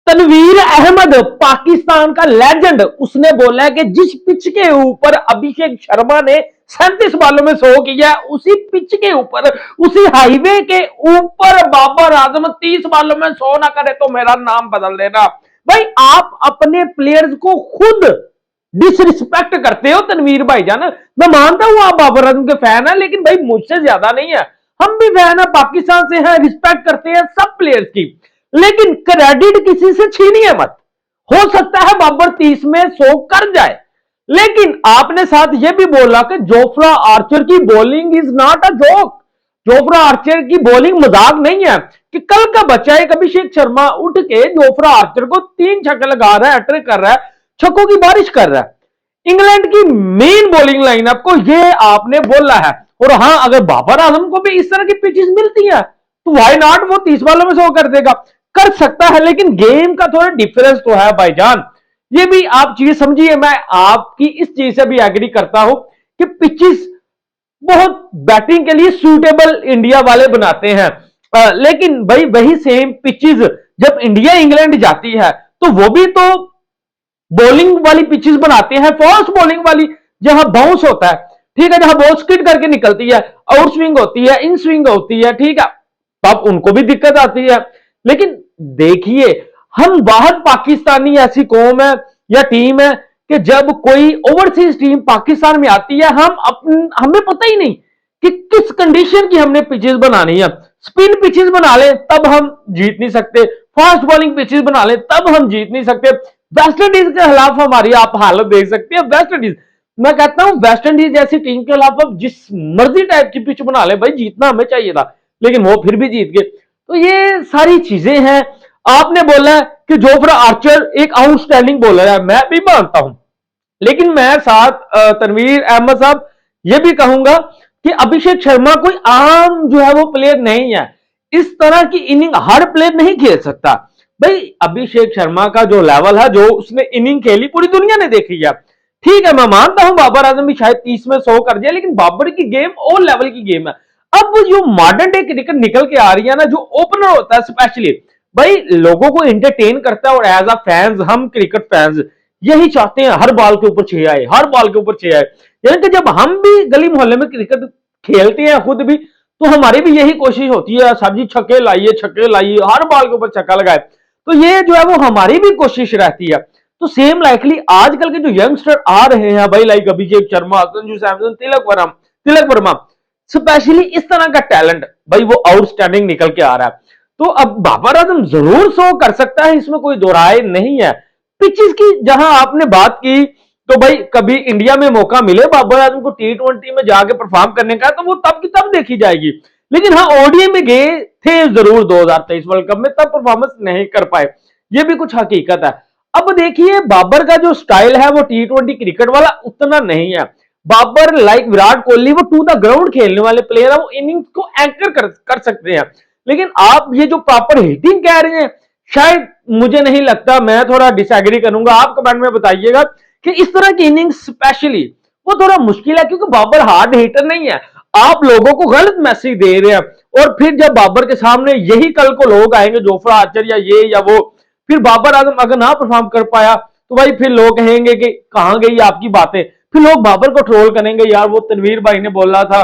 तनवीर अहमद पाकिस्तान का लेजेंड, उसने बोला है कि जिस पिच के ऊपर अभिषेक शर्मा ने 37 बालों में 100 किया, उसी पिच के ऊपर, उसी हाईवे के ऊपर बाबर आजम 30 बालों में 100 ना करे तो मेरा नाम बदल देना। भाई आप अपने प्लेयर्स को खुद डिसरिस्पेक्ट करते हो तनवीर भाईजान। मैं मानता हूं आप बाबर आजम के फैन है, लेकिन भाई मुझसे ज्यादा नहीं है। हम भी फैन है, पाकिस्तान से हैं, रिस्पेक्ट करते हैं सब प्लेयर्स की, लेकिन क्रेडिट किसी से छीनिए मत। हो सकता है बाबर 30 में 100 कर जाए, लेकिन आपने साथ यह भी बोला कि जोफ्रा आर्चर की bowling is not a joke. Jofra Archer की बॉलिंग मजाक नहीं है कि कल का बच्चा है अभिषेक शर्मा उठ के जोफ्रा आर्चर को 3 छक्के लगा रहा है, हैट्रिक कर रहा है, छक्कों की बारिश कर रहा है। इंग्लैंड की मेन बॉलिंग लाइनअप को यह आपने बोला है। और हां, अगर बाबर आजम को भी इस तरह की पिचेस मिलती है तो वाई नॉट, वो 30 बालों में 100 कर देगा, कर सकता है। लेकिन गेम का थोड़ा डिफरेंस तो है भाईजान, ये भी आप चीज समझिए। मैं आपकी इस चीज से भी एग्री करता हूं कि पिचेस बहुत बैटिंग के लिए सूटेबल इंडिया वाले बनाते हैं, लेकिन भाई वही सेम पिचेस जब इंडिया इंग्लैंड जाती है तो वो भी तो बॉलिंग वाली पिचेस बनाते हैं, फास्ट बॉलिंग वाली, जहां बाउंस होता है, ठीक है, जहां बॉल स्किड करके निकलती है, आउट स्विंग होती है, इन स्विंग होती है, ठीक है, तब उनको भी दिक्कत आती है। लेकिन देखिए, हम बाहर पाकिस्तानी ऐसी कौम है या टीम है कि जब कोई ओवरसीज टीम पाकिस्तान में आती है, हमें पता ही नहीं कि किस कंडीशन की हमने पिचेस बनानी है। स्पिन पिचेस बना ले तब हम जीत नहीं सकते, फास्ट बॉलिंग पिचेस बना ले तब हम जीत नहीं सकते। वेस्ट इंडीज के खिलाफ हमारी आप हालत देख सकते हैं। वेस्ट इंडीज, मैं कहता हूं वेस्ट इंडीज जैसी टीम के खिलाफ अब जिस मर्जी टाइप की पिच बना ले, भाई जीतना हमें चाहिए था, लेकिन वो फिर भी जीत गए। तो ये सारी चीजें हैं। आपने बोला कि जोफ्रा आर्चर एक आउटस्टैंडिंग बॉलर है, मैं भी मानता हूं, लेकिन मैं साथ तनवीर अहमद साहब ये भी कहूंगा कि अभिषेक शर्मा कोई आम जो है वो प्लेयर नहीं है। इस तरह की इनिंग हर प्लेयर नहीं खेल सकता। भाई अभिषेक शर्मा का जो लेवल है, जो उसने इनिंग खेली, पूरी दुनिया ने देखी है। ठीक है, मैं मानता हूं बाबर आजम भी शायद 30 में 100 कर दिया, लेकिन बाबर की गेम और लेवल की गेम है। अब जो मॉडर्न डे क्रिकेट निकल के आ रही है ना, जो ओपनर होता है स्पेशली, भाई लोगों को एंटरटेन करता है, और एज अ फैंस, हम क्रिकेट फैंस यही चाहते हैं हर बॉल के ऊपर 6 आए, हर बॉल के ऊपर 6 आए। यानी कि जब हम भी गली मोहल्ले में क्रिकेट खेलते हैं खुद भी, तो हमारी भी यही कोशिश होती है, साहब जी छक्के लाइए, छक्के लाइए, हर बॉल के ऊपर छक्का लगाए। तो ये जो है वो हमारी भी कोशिश रहती है। तो सेम लाइकली आजकल के जो यंगस्टर आ रहे हैं भाई, लाइक अभिषेक शर्मा, संजू सैमसन, तिलक वर्मा, स्पेशली इस तरह का टैलेंट भाई वो आउटस्टैंडिंग निकल के आ रहा है। तो अब बाबर आजम जरूर 100 कर सकता है, इसमें कोई दो राय नहीं है। पिचेस की जहां आपने बात की, तो भाई कभी इंडिया में मौका मिले बाबर आजम को T20 में जाके परफॉर्म करने का, तो वो तब की तब देखी जाएगी। लेकिन हाँ, ओडीआई में गए थे जरूर 2023 वर्ल्ड कप में, तब परफॉर्मेंस नहीं कर पाए, ये भी कुछ हकीकत है। अब देखिए, बाबर का जो स्टाइल है वो T20 क्रिकेट वाला उतना नहीं है। बाबर लाइक विराट कोहली, वो टू द ग्राउंड खेलने वाले प्लेयर है, वो इनिंग्स को एंकर कर सकते हैं। लेकिन आप ये जो प्रॉपर हिटिंग कह रहे हैं, शायद मुझे नहीं लगता, मैं थोड़ा डिसएग्री करूंगा। आप कमेंट में बताइएगा कि इस तरह की इनिंग्स स्पेशली वो थोड़ा मुश्किल है, क्योंकि बाबर हार्ड हिटर नहीं है। आप लोगों को गलत मैसेज दे रहे हैं, और फिर जब बाबर के सामने यही कल को लोग आएंगे, जोफ्रा आर्चर या ये या वो, फिर बाबर आजम अगर ना परफॉर्म कर पाया, तो भाई फिर लोग कहेंगे कि कहां गई आपकी बातें। फिर लोग बाबर को ट्रोल करेंगे, यार वो तनवीर भाई ने बोला था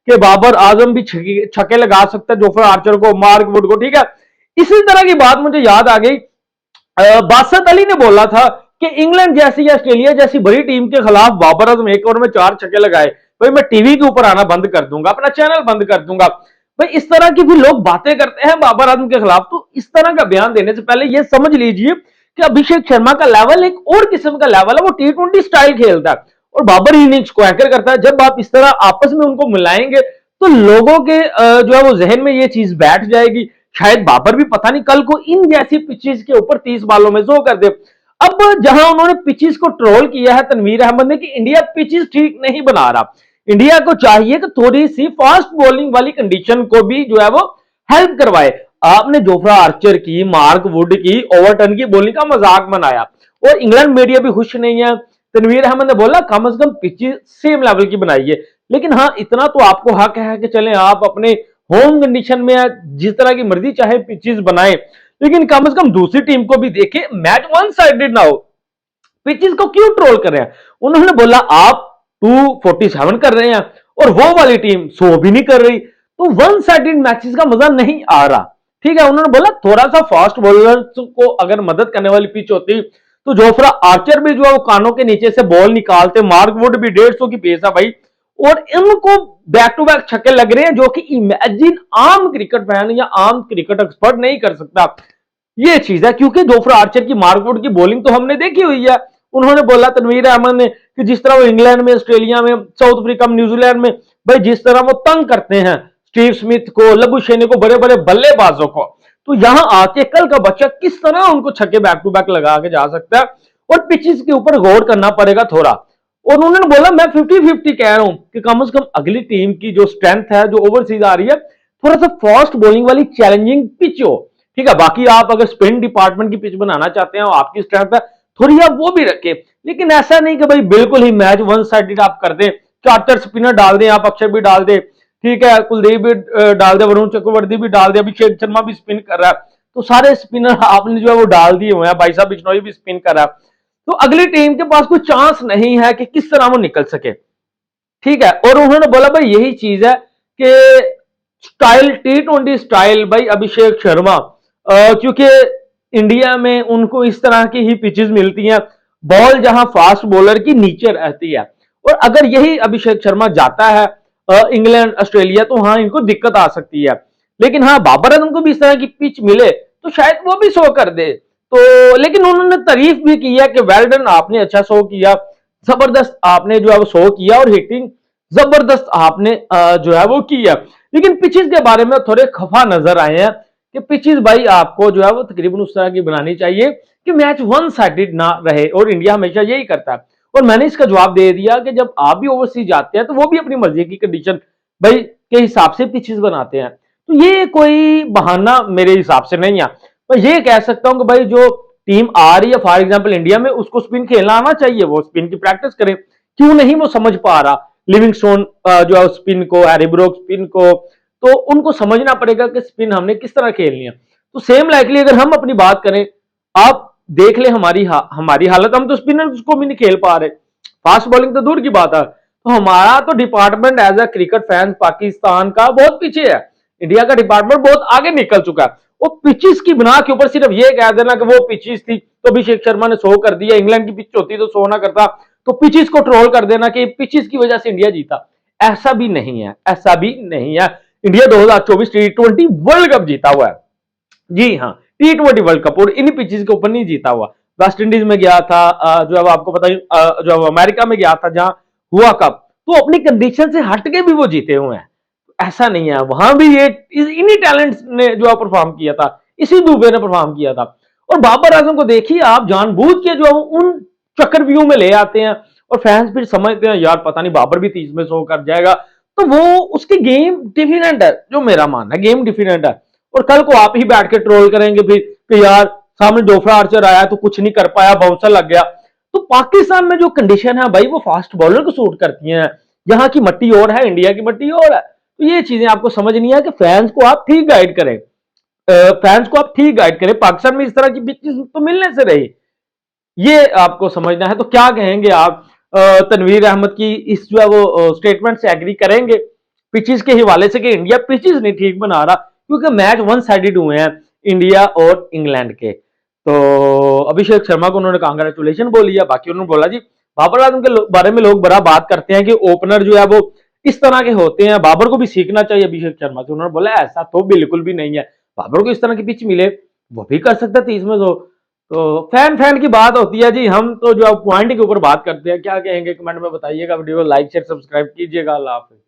कि बाबर आजम भी छक्के लगा सकता है जोफ्रा आर्चर को, मार्क वुड को, ठीक है। इसी तरह की बात मुझे याद आ गई, बासत अली ने बोला था कि इंग्लैंड जैसी या ऑस्ट्रेलिया जैसी बड़ी टीम के खिलाफ बाबर आजम एक ओवर में 4 छक्के लगाए, भाई मैं टीवी के ऊपर आना बंद कर दूंगा, अपना चैनल बंद कर दूंगा। भाई इस तरह की भी लोग बातें करते हैं बाबर आजम के खिलाफ। तो इस तरह का बयान देने से पहले यह समझ लीजिए कि अभिषेक शर्मा का लेवल एक और किस्म का लेवल है, वो T20 स्टाइल खेलता है, और बाबर इनिंग्स को एंकर करता है। जब आप इस तरह आपस में उनको मिलाएंगे, तो लोगों के जो है वो जहन में ये चीज बैठ जाएगी। शायद बाबर भी पता नहीं कल को इन जैसी पिचेस के ऊपर 30 बालों में 100 कर दे। अब जहां उन्होंने पिचेस को ट्रोल किया है तनवीर अहमद ने कि इंडिया पिचेस ठीक नहीं बना रहा, इंडिया को चाहिए कि थोड़ी सी फास्ट बॉलिंग वाली कंडीशन को भी जो है वो हेल्प करवाए। आपने जोफ्रा आर्चर की, मार्क वुड की, ओवरटन की बॉलिंग का मजाक बनाया, और इंग्लैंड मीडिया भी खुश नहीं है। तनवीर अहमद ने बोला कम से कम पिचेस सेम लेवल की बनाइए। लेकिन हाँ, इतना तो आपको हक है कि चले आप अपने होम कंडीशन में जिस तरह की मर्जी चाहे पिचेस बनाए, लेकिन कम से कम दूसरी टीम को भी देखे, मैच वन साइडेड ना हो। पिचेस को क्यों ट्रोल कर रहे हैं? उन्होंने बोला आप 247 कर रहे हैं और वो वाली टीम 100 भी नहीं कर रही, तो वन साइडेड मैचेस का मजा नहीं आ रहा। ठीक है, उन्होंने बोला थोड़ा सा फास्ट बॉलर्स को अगर मदद करने वाली पिच होती तो जोफ्रा आर्चर भी जो है वो कानों के नीचे से बॉल निकालते, मार्क वुड भी 150 की पेस है भाई, और इनको बैक टू बैक छक्के लग रहे हैं जो कि इमेजिन आम क्रिकेट फैन या आम क्रिकेट एक्सपर्ट नहीं कर सकता। ये चीज है, क्योंकि जोफ्रा आर्चर की, मार्क वुड की बॉलिंग तो हमने देखी हुई है। उन्होंने बोला तनवीर अहमद ने कि जिस तरह वो इंग्लैंड में, ऑस्ट्रेलिया में, साउथ अफ्रीका में, न्यूजीलैंड में भाई जिस तरह वो तंग करते हैं स्टीव स्मिथ को, लबुशेने को, बड़े बड़े बल्लेबाजों को, तो यहां आके कल का बच्चा किस तरह उनको छक्के बैक टू बैक लगा के जा सकता है। और पिचेस के ऊपर गौर करना पड़ेगा थोड़ा। और उन्होंने बोला मैं 50-50 कह रहा हूं कि कम से कम अगली टीम की जो स्ट्रेंथ है, जो ओवरसीज आ रही है, थोड़ा सा फास्ट बॉलिंग वाली चैलेंजिंग पिच हो। ठीक है, बाकी आप अगर स्पिन डिपार्टमेंट की पिच बनाना चाहते हैं, आपकी स्ट्रेंथ है, थोड़ी आप वो भी रखें, लेकिन ऐसा नहीं कि भाई बिल्कुल ही मैच वन साइडेड आप कर दें, 4 स्पिनर डाल दें, आप अक्षय भी डाल दें, ठीक है, कुलदीप भी डाल दे, वरुण चक्रवर्ती भी डाल दे, अभिषेक शर्मा भी स्पिन कर रहा है, तो सारे स्पिनर आपने जो है वो डाल दिए हुए हैं, भाई साहब बिश्नोई भी स्पिन कर रहा है, तो अगली टीम के पास कोई चांस नहीं है कि किस तरह वो निकल सके। ठीक है, और उन्होंने बोला भाई यही चीज है कि स्टाइल, T20 स्टाइल भाई अभिषेक शर्मा, क्योंकि इंडिया में उनको इस तरह की ही पिचेस मिलती हैं, बॉल जहां फास्ट बॉलर की नीचे रहती है, और अगर यही अभिषेक शर्मा जाता है इंग्लैंड, ऑस्ट्रेलिया, तो हाँ इनको दिक्कत आ सकती है। लेकिन हाँ बाबर आजम को भी इस तरह की पिच मिले तो शायद वो भी शो कर दे। तो लेकिन उन्होंने तारीफ भी की है कि वेल डन, आपने अच्छा शो किया, जबरदस्त आपने जो है वो शो किया, और हिटिंग जबरदस्त आपने जो है वो किया। लेकिन पिचेस के बारे में थोड़े खफा नजर आए हैं कि पिचेस भाई आपको जो है वो तकरीबन उस तरह की बनानी चाहिए कि मैच वन साइडेड ना रहे, और इंडिया हमेशा यही करता है। और मैंने इसका जवाब दे दिया कि जब आप भी ओवरसीज जाते हैं तो वो भी अपनी मर्जी की कंडीशन भाई के हिसाब से पिचेस बनाते हैं, तो ये कोई बहाना मेरे हिसाब से नहीं है। मैं ये कह सकता हूं कि भाई जो टीम आ रही है फॉर एग्जांपल इंडिया में, उसको स्पिन खेलना आना चाहिए, वो स्पिन की प्रैक्टिस करें। क्यों नहीं वो समझ पा रहा लिविंगस्टोन जो है स्पिन को, हैरी ब्रूक्स स्पिन को, तो उनको समझना पड़ेगा कि स्पिन हमने किस तरह खेलनी है। तो सेम लाइकली अगर हम अपनी बात करें, आप देख ले हमारी हालत, हम तो स्पिनर्स को भी नहीं खेल पा रहे, फास्ट बॉलिंग तो दूर की बात है। तो हमारा तो department as a cricket fan Pakistan का बहुत पीछे है, इंडिया का डिपार्टमेंट बहुत आगे निकल चुका है। वो पिचेस की बिना के ऊपर सिर्फ ये कह देना कि वो पिचेस थी तो अभिषेक शर्मा ने 100 कर दिया, इंग्लैंड की पिच होती तो 100 ना करता, तो पिचेस को ट्रोल कर देना कि पिचेस की वजह से इंडिया जीता, ऐसा भी नहीं है, ऐसा भी नहीं है। इंडिया 2024 T20 वर्ल्ड कप जीता हुआ है, जी हाँ, T20 वर्ल्ड कप, और इन्हीं पिचेस के ऊपर नहीं जीता हुआ। वेस्ट इंडीज में गया था, जो है आपको पता जो है अमेरिका में गया था जहां हुआ कप, तो अपनी कंडीशन से हटके भी वो जीते हुए हैं। ऐसा नहीं है, वहां भी ये इन्हीं टैलेंट्स ने जो है परफॉर्म किया था, इसी दुबे ने परफॉर्म किया था। और बाबर आजम को देखिए आप, जानबूझ के जो है उन चक्रव्यूह में ले आते हैं, और फैंस फिर समझते हैं यार पता नहीं बाबर भी 30 में 100 कर जाएगा, तो वो उसकी गेम डिफिनेंट है, जो मेरा मानना है गेम डिफिनेंट है। और कल को आप ही बैठ के ट्रोल करेंगे फिर कि यार सामने जोफ्रा आर्चर आया तो कुछ नहीं कर पाया, बाउंसर लग गया। तो पाकिस्तान में जो कंडीशन है भाई वो फास्ट बॉलर को सूट करती हैं, यहाँ की मट्टी और है, इंडिया की मट्टी और है। तो ये चीजें आपको समझनी है कि फैंस को आप ठीक गाइड करें, फैंस को आप ठीक गाइड करें। पाकिस्तान में इस तरह की पिचेस तो मिलने से रही, ये आपको समझना है। तो क्या कहेंगे आप तनवीर अहमद की इस जो है वो स्टेटमेंट से एग्री करेंगे पिचेस के हवाले से कि इंडिया पिचेस नहीं ठीक बना रहा, क्योंकि मैच वन साइडेड हुए हैं इंडिया और इंग्लैंड के। तो अभिषेक शर्मा को उन्होंने कांग्रेचुलेशन बोल लिया। बाकी उन्होंने बोला जी बाबर आजम के बारे में लोग बड़ा बात करते हैं कि ओपनर जो है वो इस तरह के होते हैं, बाबर को भी सीखना चाहिए अभिषेक शर्मा से। उन्होंने बोला ऐसा तो बिल्कुल भी नहीं है, बाबर को इस तरह की पिच मिले वो भी कर सकता है 30 में 100। तो फैन की बात होती है जी, हम तो जो पॉइंट के ऊपर बात करते हैं। क्या कहेंगे कमेंट में बताइएगा, वीडियो लाइक शेयर सब्सक्राइब कीजिएगा। अल्लाह हाफिज़।